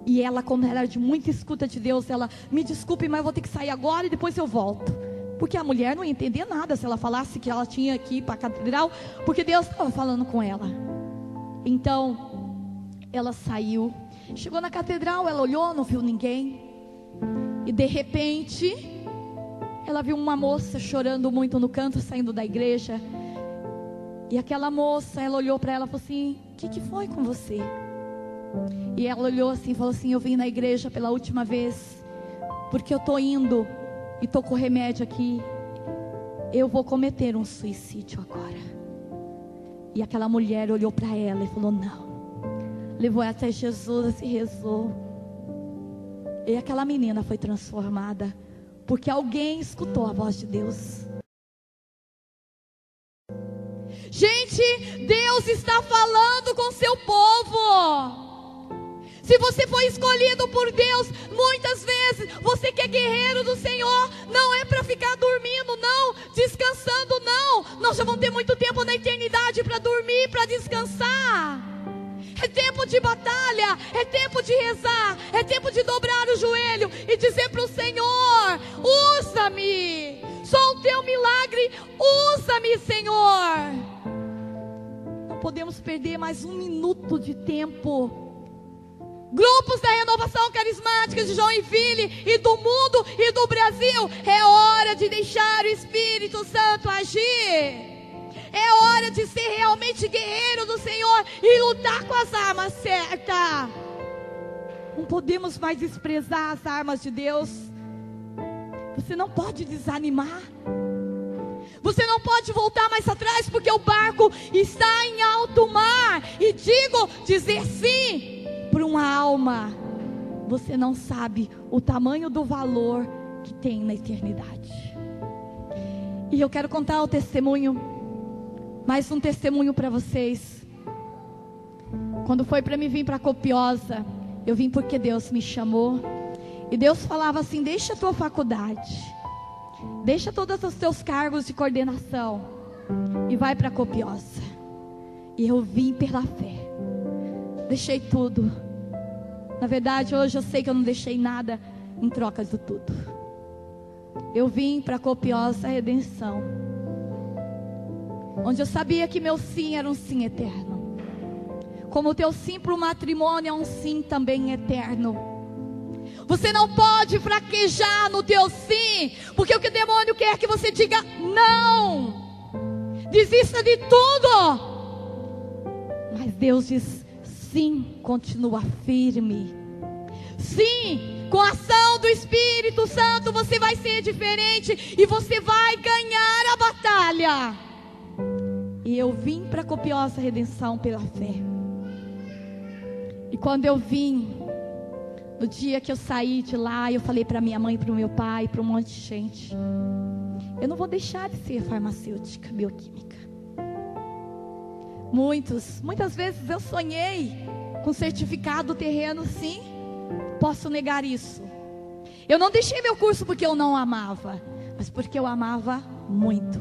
E ela, como ela era de muita escuta de Deus, ela, me desculpe, mas eu vou ter que sair agora e depois eu volto. Porque a mulher não ia entender nada se ela falasse que ela tinha que ir para a catedral, porque Deus estava falando com ela. Então, ela saiu, chegou na catedral, ela olhou, não viu ninguém. E de repente, ela viu uma moça chorando muito no canto, saindo da igreja. E aquela moça, ela olhou para ela e falou assim: o que foi com você? E ela olhou assim e falou assim: eu vim na igreja pela última vez, porque eu estou indo e estou com remédio aqui, eu vou cometer um suicídio agora. E aquela mulher olhou para ela e falou: não. Levou ela até Jesus e rezou. E aquela menina foi transformada, porque alguém escutou a voz de Deus. Gente, Deus está falando com seu povo. Se você foi escolhido por Deus, muitas vezes você que é guerreiro do Senhor, não é para ficar dormindo, não, descansando, não. Nós já vamos ter muito tempo na eternidade para dormir, para descansar. É tempo de batalha, é tempo de rezar, é tempo de dobrar o joelho e dizer para o Senhor: usa-me, sou o teu milagre, usa-me, Senhor. Não podemos perder mais um minuto de tempo. Grupos da renovação carismática de Joinville e do mundo e do Brasil, é hora de deixar o Espírito Santo agir. É hora de ser realmente guerreiro do Senhor e lutar com as armas certas. Não podemos mais desprezar as armas de Deus. Você não pode desanimar. Você não pode voltar mais atrás, porque o barco está em alto mar. E dizer sim para uma alma, você não sabe o tamanho do valor que tem na eternidade. E eu quero contar o testemunho, mais um testemunho para vocês. Quando foi para mim vir para Copiosa, eu vim porque Deus me chamou. E Deus falava assim: deixa a tua faculdade, deixa todos os teus cargos de coordenação e vai para Copiosa. E eu vim pela fé. Deixei tudo. Na verdade, hoje eu sei que eu não deixei nada em troca de tudo. Eu vim para Copiosa Redenção, onde eu sabia que meu sim era um sim eterno. Como o teu sim para o matrimônio é um sim também eterno. Você não pode fraquejar no teu sim, porque o que o demônio quer é que você diga não. Desista de tudo. Mas Deus diz sim, continua firme. Sim, com a ação do Espírito Santo você vai ser diferente e você vai ganhar a batalha. E eu vim para Copiosa Redenção pela fé. E quando eu vim, no dia que eu saí de lá, eu falei para minha mãe, para o meu pai, para um monte de gente: eu não vou deixar de ser farmacêutica, bioquímica. Muitas vezes eu sonhei com certificado terreno, sim. Posso negar isso. Eu não deixei meu curso porque eu não amava, mas porque eu amava muito.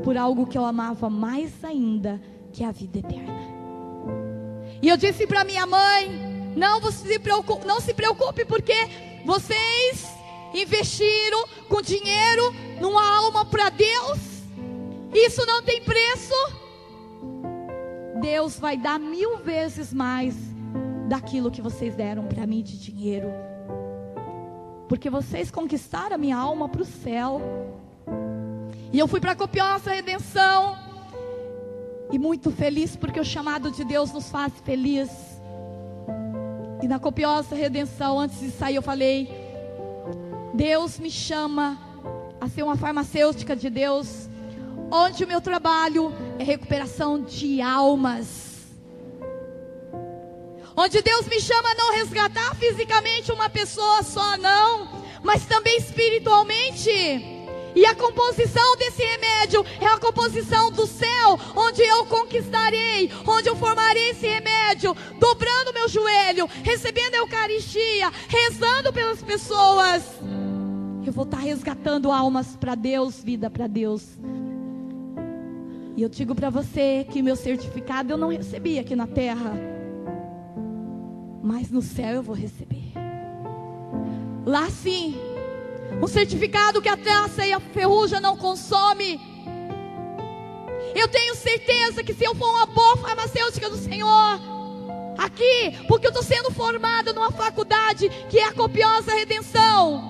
Por algo que eu amava mais ainda, que é a vida eterna. E eu disse para minha mãe: não se preocupe, porque vocês investiram com dinheiro numa alma para Deus. Isso não tem preço. Deus vai dar 1000 vezes mais daquilo que vocês deram para mim de dinheiro, porque vocês conquistaram a minha alma para o céu. E eu fui para Copiosa Redenção, e muito feliz, porque o chamado de Deus nos faz feliz. E na Copiosa Redenção, antes de sair, eu falei: Deus me chama a ser uma farmacêutica de Deus, onde o meu trabalho é recuperação de almas, onde Deus me chama a não resgatar fisicamente uma pessoa só, não, mas também espiritualmente. E a composição desse remédio é a composição do céu, onde eu conquistarei, onde eu formarei esse remédio, dobrando meu joelho, recebendo a Eucaristia, rezando pelas pessoas. Eu vou estar resgatando almas para Deus, vida para Deus. E eu digo para você que meu certificado eu não recebi aqui na terra, mas no céu eu vou receber. Lá sim, um certificado que a traça e a ferrugem não consome. Eu tenho certeza que se eu for uma boa farmacêutica do Senhor aqui, porque eu estou sendo formada numa faculdade que é a Copiosa Redenção,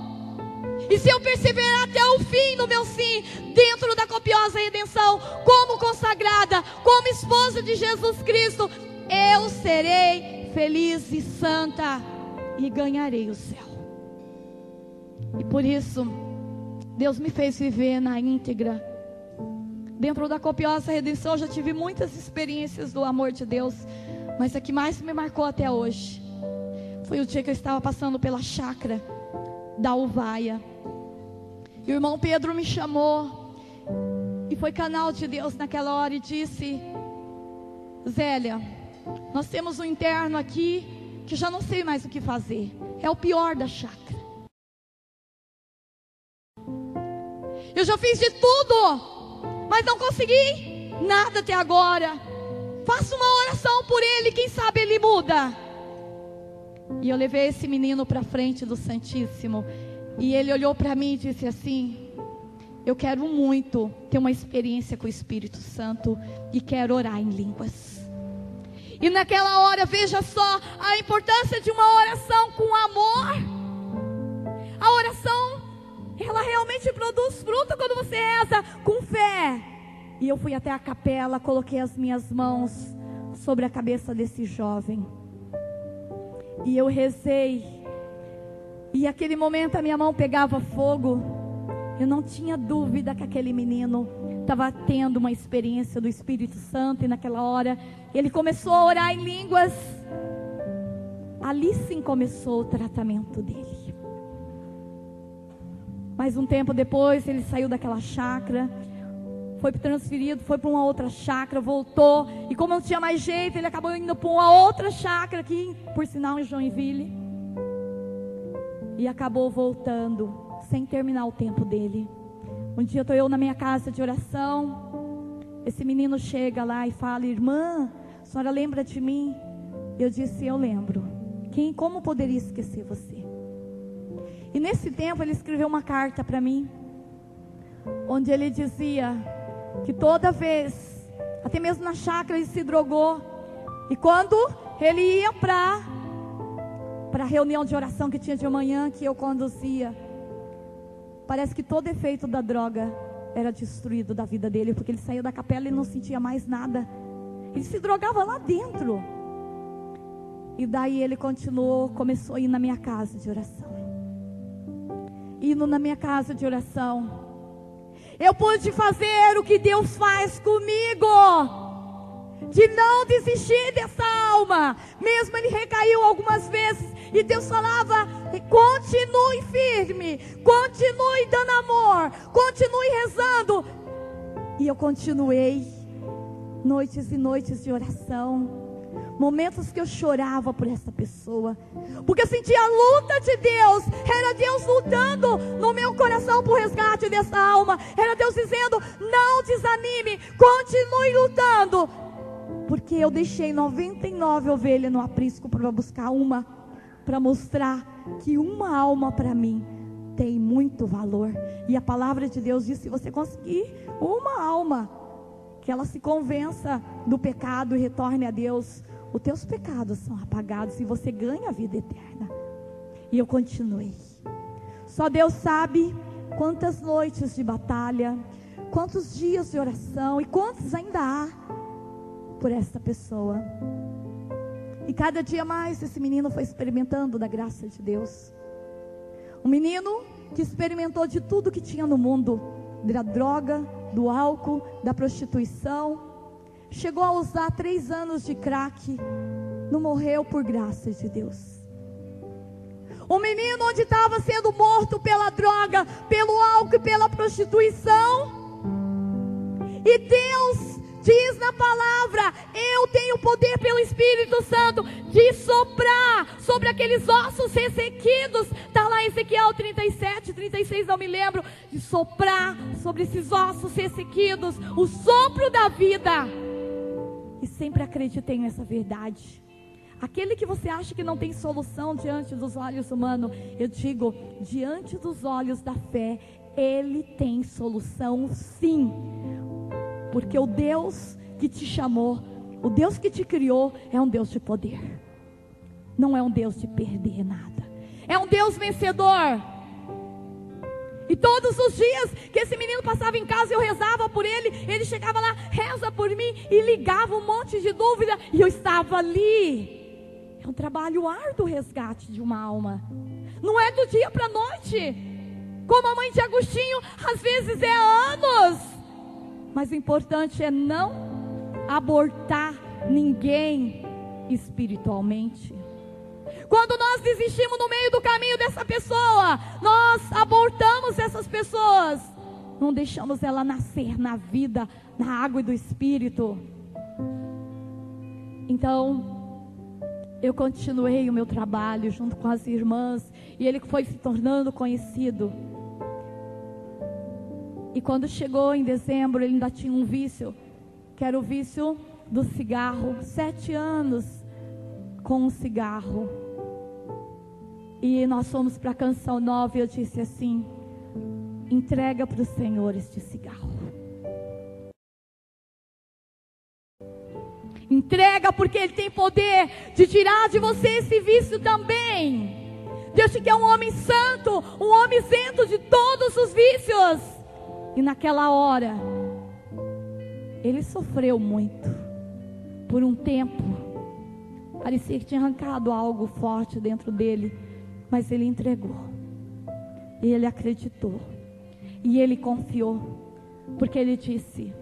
e se eu perseverar até o fim no meu sim, dentro da Copiosa Redenção, como consagrada, como esposa de Jesus Cristo, eu serei feliz e santa e ganharei o céu. E por isso, Deus me fez viver na íntegra. Dentro da Copiosa Redenção, eu já tive muitas experiências do amor de Deus, mas a que mais me marcou até hoje foi o dia que eu estava passando pela chácara da Uvaia. E o irmão Pedro me chamou, e foi canal de Deus naquela hora, e disse: Zélia, nós temos um interno aqui que já não sei mais o que fazer. É o pior da chácara. Eu já fiz de tudo, mas não consegui nada até agora. Faça uma oração por ele, quem sabe ele muda. E eu levei esse menino para frente do Santíssimo, e ele olhou para mim e disse assim: eu quero muito ter uma experiência com o Espírito Santo e quero orar em línguas. E naquela hora, veja só a importância de uma oração com amor. A oração, ela realmente produz fruto quando você reza com fé. E eu fui até a capela, coloquei as minhas mãos sobre a cabeça desse jovem, e eu rezei. E aquele momento a minha mão pegava fogo. Eu não tinha dúvida que aquele menino estava tendo uma experiência do Espírito Santo. E naquela hora ele começou a orar em línguas. Ali sim começou o tratamento dele. Mas um tempo depois ele saiu daquela chácara, foi transferido, foi para uma outra chácara, voltou. E como não tinha mais jeito, ele acabou indo para uma outra chácara aqui, por sinal em Joinville. E acabou voltando, sem terminar o tempo dele. Um dia estou eu na minha casa de oração. Esse menino chega lá e fala: irmã, a senhora lembra de mim? Eu disse: eu lembro. Como poderia esquecer você? E nesse tempo ele escreveu uma carta para mim, onde ele dizia que toda vez, até mesmo na chácara, ele se drogou. E quando ele ia para a reunião de oração que tinha de manhã, que eu conduzia, parece que todo efeito da droga era destruído da vida dele, porque ele saiu da capela e não sentia mais nada. Ele se drogava lá dentro. E daí ele continuou, começou a ir na minha casa de oração. Indo na minha casa de oração, eu pude fazer o que Deus faz comigo, de não desistir dessa alma. Mesmo ele recaiu algumas vezes, e Deus falava: continue firme, continue dando amor, continue rezando. E eu continuei, noites e noites de oração, momentos que eu chorava por essa pessoa, porque eu sentia a luta de Deus. Era Deus lutando no meu coração por resgate dessa alma. Era Deus dizendo: não desanime, continue lutando. Porque eu deixei 99 ovelhas no aprisco para buscar uma, para mostrar que uma alma para mim tem muito valor. E a palavra de Deus diz: se você conseguir uma alma, que ela se convença do pecado e retorne a Deus, os teus pecados são apagados e você ganha a vida eterna. E eu continuei. Só Deus sabe quantas noites de batalha, quantos dias de oração, e quantos ainda há por essa pessoa. E cada dia mais esse menino foi experimentando da graça de Deus. Um menino que experimentou de tudo que tinha no mundo, da droga, do álcool, da prostituição. Chegou a usar 3 anos de crack, não morreu por graça de Deus. Um menino onde estava sendo morto pela droga, pelo álcool e pela prostituição. E Deus diz na palavra eu tenho poder pelo Espírito Santo de soprar sobre aqueles ossos ressequidos. Está lá em Ezequiel 37, 36, não me lembro. De soprar sobre esses ossos ressequidos o sopro da vida. E sempre acreditei nessa verdade. Aquele que você acha que não tem solução diante dos olhos humanos, eu digo, diante dos olhos da fé, ele tem solução sim. Porque o Deus que te chamou, o Deus que te criou, é um Deus de poder. Não é um Deus de perder nada. É um Deus vencedor. E todos os dias que esse menino passava em casa, eu rezava por ele. Ele chegava lá, reza por mim, e ligava um monte de dúvida, e eu estava ali. É um trabalho árduo o resgate de uma alma. Não é do dia para a noite. Como a mãe de Agostinho, às vezes é anos. Mas o importante é não abortar ninguém espiritualmente. Quando nós desistimos no meio do caminho dessa pessoa, nós abortamos essas pessoas. Não deixamos ela nascer na vida, na água e do Espírito. Então, eu continuei o meu trabalho junto com as irmãs. E ele foi se tornando conhecido. E quando chegou em dezembro, ele ainda tinha um vício, que era o vício do cigarro. 7 anos com um cigarro. E nós fomos para a Canção Nova e eu disse assim: entrega para o Senhor este cigarro. Entrega, porque Ele tem poder de tirar de você esse vício também. Deus te quer um homem santo, um homem isento de todos os vícios. E naquela hora, ele sofreu muito. Por um tempo, parecia que tinha arrancado algo forte dentro dele. Mas ele entregou. E ele acreditou. E ele confiou. Porque ele disse: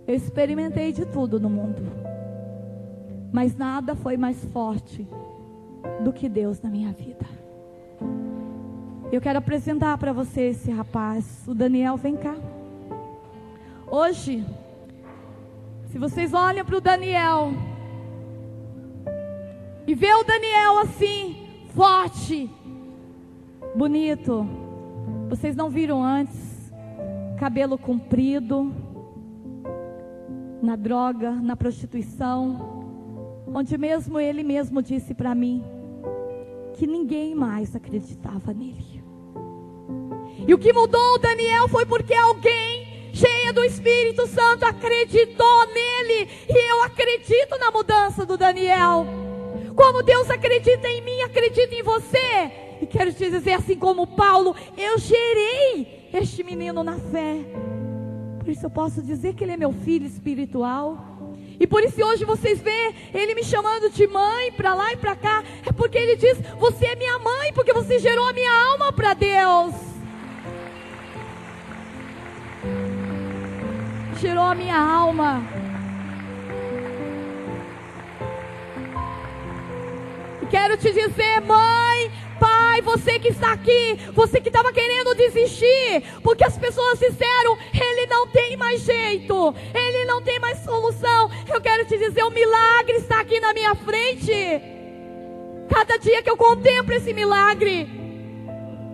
eu experimentei de tudo no mundo, mas nada foi mais forte do que Deus na minha vida. Eu quero apresentar para você esse rapaz, o Daniel. Vem cá. Hoje, se vocês olham para o Daniel e vê o Daniel assim, forte, bonito, vocês não viram antes, cabelo comprido, na droga, na prostituição, onde mesmo ele mesmo disse para mim que ninguém mais acreditava nele. E o que mudou o Daniel foi porque alguém cheia do Espírito Santo acreditou nele. E eu acredito na mudança do Daniel. Como Deus acredita em mim, acredita em você. E quero te dizer, assim como Paulo, eu gerei este menino na fé. Por isso eu posso dizer que ele é meu filho espiritual. E por isso hoje vocês veem ele me chamando de mãe, para lá e para cá. É porque ele diz: você é minha mãe, porque você gerou a minha alma para Deus. Gerou a minha alma. E quero te dizer, mãe, pai, você que está aqui, você que estava querendo desistir, porque as pessoas disseram: ele não tem mais jeito, ele não tem mais solução. Eu quero te dizer, o milagre está aqui na minha frente. Cada dia que eu contemplo esse milagre,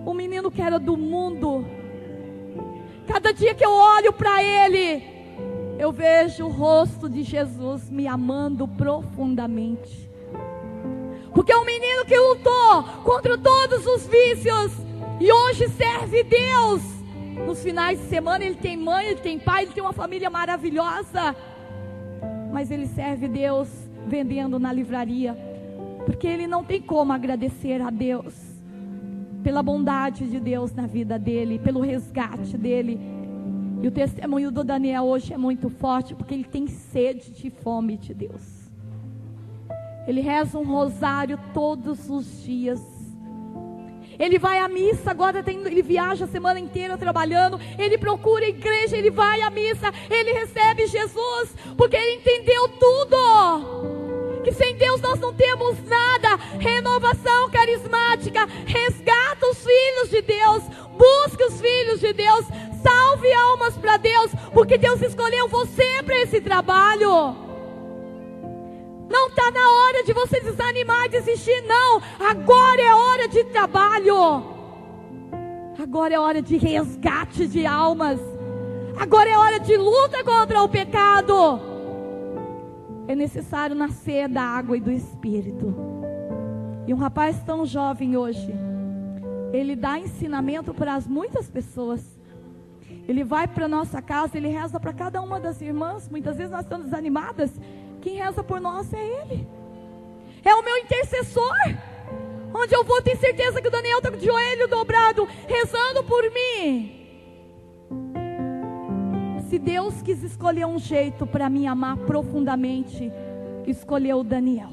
o menino que era do mundo, cada dia que eu olho para ele, eu vejo o rosto de Jesus me amando profundamente. Porque é um menino que lutou contra todos os vícios e hoje serve Deus. Nos finais de semana ele tem mãe, ele tem pai, ele tem uma família maravilhosa. Mas ele serve Deus vendendo na livraria. Porque ele não tem como agradecer a Deus pela bondade de Deus na vida dele, pelo resgate dele. E o testemunho do Daniel hoje é muito forte, porque ele tem sede de fome de Deus. Ele reza um rosário todos os dias. Ele vai à missa, agora ele viaja a semana inteira trabalhando. Ele procura a igreja, ele vai à missa, ele recebe Jesus, porque ele entendeu tudo. Que sem Deus nós não temos nada. Renovação carismática, resgata os filhos de Deus, busque os filhos de Deus, salve almas para Deus, porque Deus escolheu você para esse trabalho. está na hora de você desanimar e desistir, não. Agora é hora de trabalho. Agora é hora de resgate de almas. Agora é hora de luta contra o pecado. É necessário nascer da água e do Espírito. E um rapaz tão jovem hoje, ele dá ensinamento para as muitas pessoas. Ele vai para a nossa casa, ele reza para cada uma das irmãs. Muitas vezes nós estamos desanimadas. Quem reza por nós é ele. É o meu intercessor. Onde eu vou ter certeza que o Daniel está de joelho dobrado, rezando por mim. Se Deus quis escolher um jeito para me amar profundamente, escolheu o Daniel.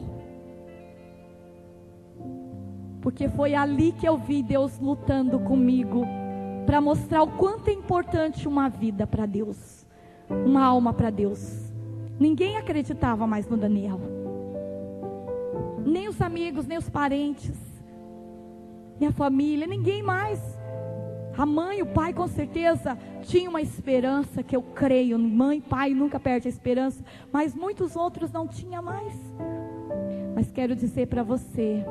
Porque foi ali que eu vi Deus lutando comigo, para mostrar o quanto é importante uma vida para Deus, uma alma para Deus. Ninguém acreditava mais no Daniel. Nem os amigos, nem os parentes, nem a família, ninguém mais. A mãe, o pai com certeza tinha uma esperança, que eu creio. Mãe, pai nunca perde a esperança, mas muitos outros não tinham mais. Mas quero dizer para você,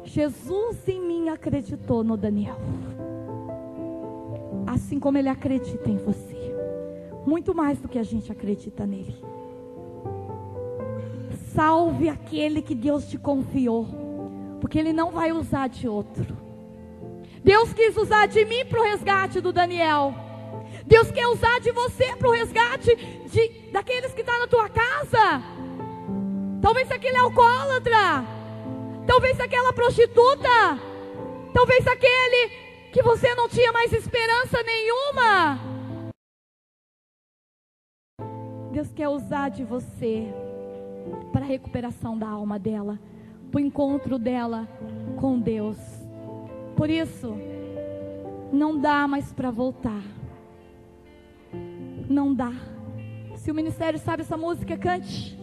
Jesus em mim acreditou no Daniel, assim como Ele acredita em você, muito mais do que a gente acredita nele. Salve aquele que Deus te confiou, porque Ele não vai usar de outro. Deus quis usar de mim para o resgate do Daniel. Deus quer usar de você para o resgate daqueles que estão na tua casa. Talvez aquele alcoólatra, talvez aquela prostituta, talvez aquele que você não tinha mais esperança nenhuma. Deus quer usar de você para a recuperação da alma dela, para o encontro dela com Deus. Por isso, não dá mais para voltar. Não dá. Se o ministério sabe essa música, cante.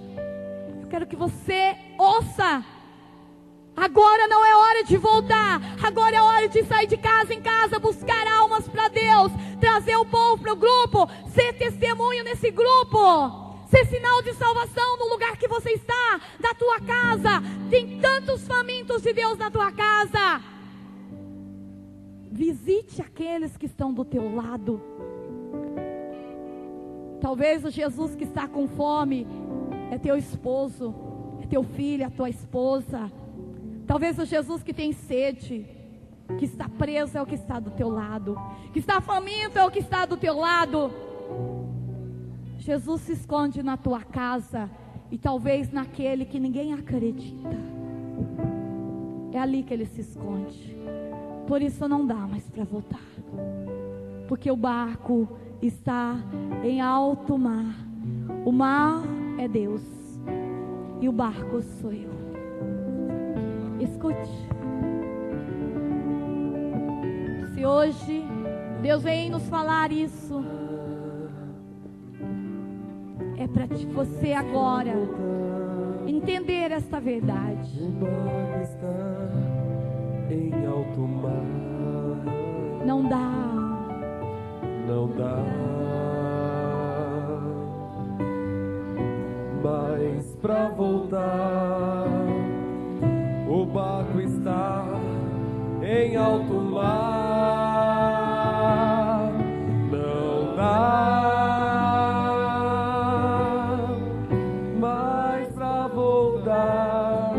Eu quero que você ouça. Agora não é hora de voltar. Agora é hora de sair de casa em casa, buscar almas para Deus, trazer o povo para o grupo, ser testemunho nesse grupo, ser sinal de salvação no lugar que você está, da tua casa. Tem tantos famintos de Deus na tua casa. Visite aqueles que estão do teu lado. Talvez o Jesus que está com fome é teu esposo, é teu filho, é tua esposa. Talvez o Jesus que tem sede, que está preso, é o que está do teu lado, que está faminto é o que está do teu lado. Jesus se esconde na tua casa e talvez naquele que ninguém acredita. É ali que Ele se esconde. Por isso não dá mais para voltar, porque o barco está em alto mar. O mar é Deus e o barco sou eu. Escute. Se hoje Deus vem nos falar isso, é para você agora entender esta verdade. O barco está em alto mar. Não dá. Não dá mais pra voltar. O barco está em alto mar. Não dá mais pra voltar.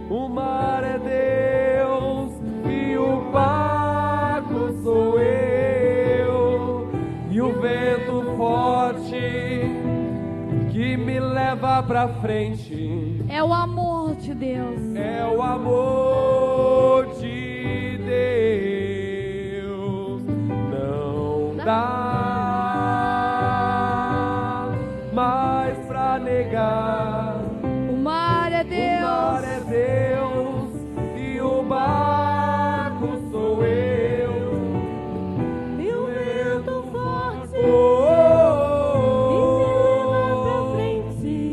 O mar é Deus e o barco sou eu. E o vento forte que me leva pra frente É o amor de Deus. é o amor de Deus. Não dá mais pra negar. O mar é O Deus. mar é Deus e o barco sou eu. E o vento forte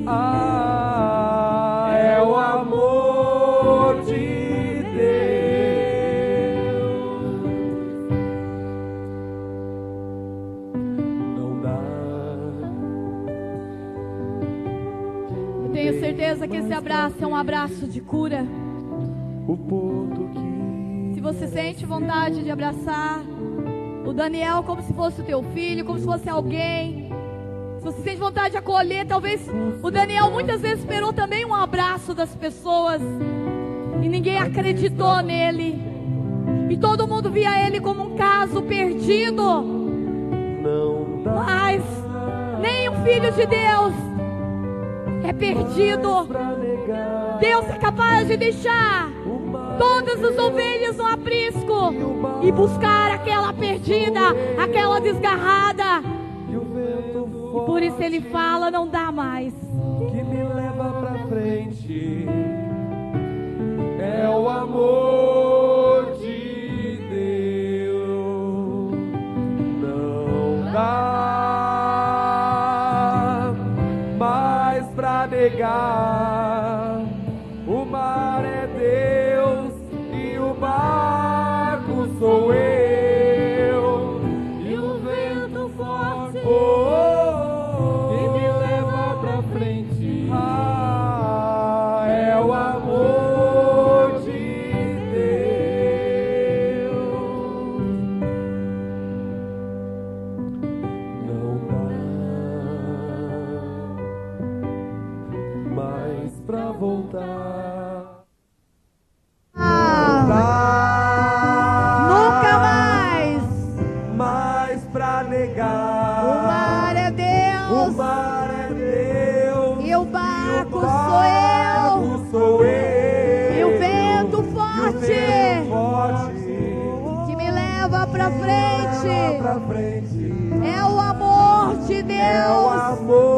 Oh, é o amor de Deus. Não dá Eu tenho certeza que esse abraço é um abraço de cura. O ponto que Se você sente vontade de abraçar o Daniel como se fosse o teu filho, como se fosse alguém, se você sente vontade de acolher, talvez o Daniel muitas vezes esperou também um abraço das pessoas e ninguém acreditou nele, e todo mundo via ele como um caso perdido. não dá Mas nem um filho de Deus é perdido. pra negar. Deus é capaz de deixar todas as ovelhas no aprisco e buscar aquela perdida, aquela desgarrada. E o vento E por isso ele fala, não dá mais. que me leva pra frente é o amor de Deus. Não dá mais pra negar. O mar é Deus e o barco sou eu. E o vento forte que me leva pra frente é o amor de Deus. Não dá mais pra voltar. Nunca mais. Mais pra negar. O mar é Deus. O mar é Deus. E o barco E o barco sou eu. E o vento E o forte vento forte que me leva pra leva frente pra frente. é o amor de É o Deus. amor